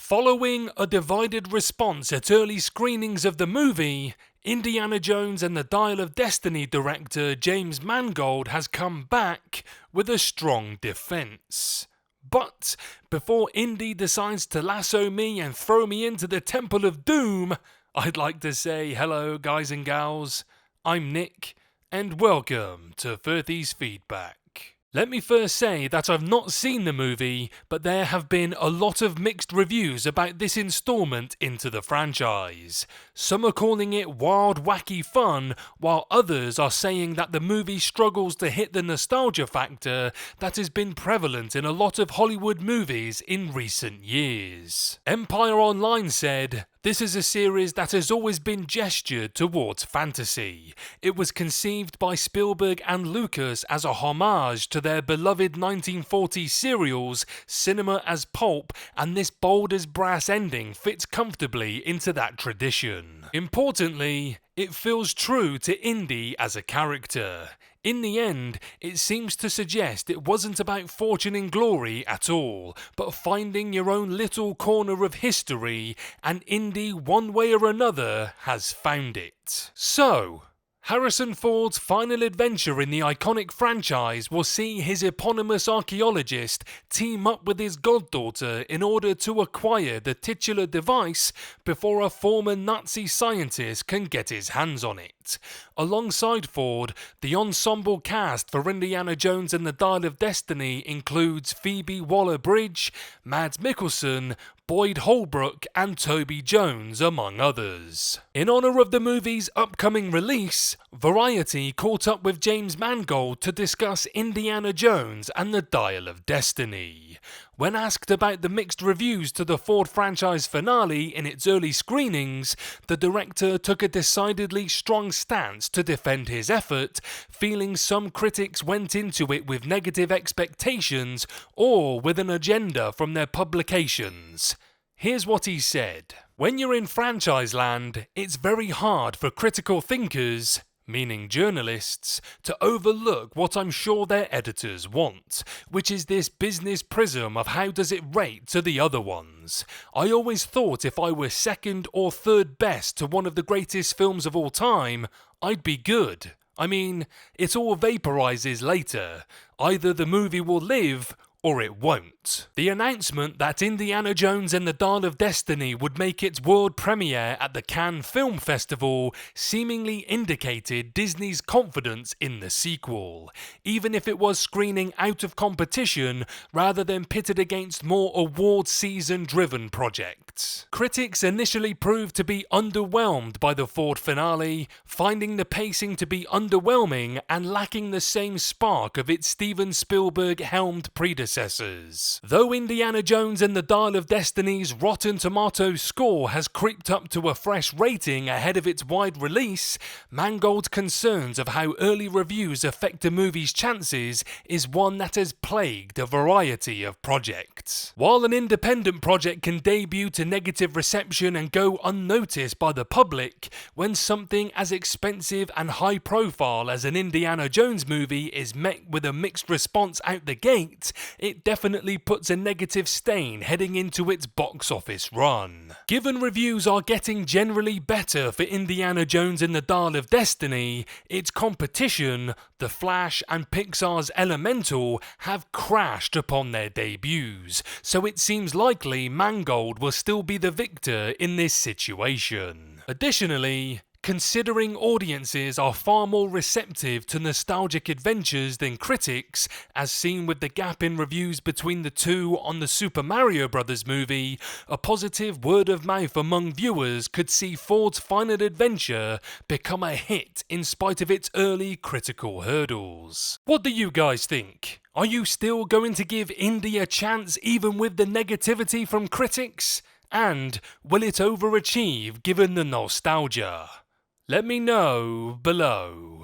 Following a divided response at early screenings of the movie, Indiana Jones and the Dial of Destiny director James Mangold has come back with a strong defense. But before Indy decides to lasso me and throw me into the Temple of Doom, I'd like to say hello guys and gals, I'm Nick, and welcome to 30's Feedback. Let me first say that I've not seen the movie, but there have been a lot of mixed reviews about this installment into the franchise. Some are calling it wild, wacky fun, while others are saying that the movie struggles to hit the nostalgia factor that has been prevalent in a lot of Hollywood movies in recent years. Empire Online said, "This is a series that has always been gestured towards fantasy. It was conceived by Spielberg and Lucas as a homage to their beloved 1940s serials, cinema as pulp, and this bold as brass ending fits comfortably into that tradition. Importantly, it feels true to Indy as a character. In the end, it seems to suggest it wasn't about fortune and glory at all, but finding your own little corner of history, and Indy, one way or another, has found it." So, Harrison Ford's final adventure in the iconic franchise will see his eponymous archaeologist team up with his goddaughter in order to acquire the titular device before a former Nazi scientist can get his hands on it. Alongside Ford, the ensemble cast for Indiana Jones and the Dial of Destiny includes Phoebe Waller-Bridge, Mads Mikkelsen, Boyd Holbrook and Toby Jones, among others. In honor of the movie's upcoming release, Variety caught up with James Mangold to discuss Indiana Jones and the Dial of Destiny. When asked about the mixed reviews to the Ford franchise finale in its early screenings, the director took a decidedly strong stance to defend his effort, feeling some critics went into it with negative expectations or with an agenda from their publications. Here's what he said. "When you're in franchise land, it's very hard for critical thinkers, meaning journalists, to overlook what I'm sure their editors want, which is this business prism of how does it rate to the other ones. I always thought if I were second or third best to one of the greatest films of all time, I'd be good. I mean, it all vaporizes later. Either the movie will live or it won't." The announcement that Indiana Jones and the Dial of Destiny would make its world premiere at the Cannes Film Festival seemingly indicated Disney's confidence in the sequel, even if it was screening out of competition rather than pitted against more award season driven projects. Critics initially proved to be underwhelmed by the Ford finale, finding the pacing to be underwhelming and lacking the same spark of its Steven Spielberg helmed predecessors. Though Indiana Jones and the Dial of Destiny's Rotten Tomatoes score has creeped up to a fresh rating ahead of its wide release, Mangold's concerns of how early reviews affect a movie's chances is one that has plagued a variety of projects. While an independent project can debut to negative reception and go unnoticed by the public, when something as expensive and high profile as an Indiana Jones movie is met with a mixed response out the gate, it definitely puts a negative stain heading into its box office run. Given reviews are getting generally better for Indiana Jones and the Dial of Destiny, its competition, The Flash and Pixar's Elemental, have crashed upon their debuts, so it seems likely Mangold will still be the victor in this situation. Additionally, considering audiences are far more receptive to nostalgic adventures than critics, as seen with the gap in reviews between the two on the Super Mario Bros. Movie, a positive word of mouth among viewers could see Ford's final adventure become a hit in spite of its early critical hurdles. What do you guys think? Are you still going to give Indy a chance even with the negativity from critics? And will it overachieve given the nostalgia? Let me know below.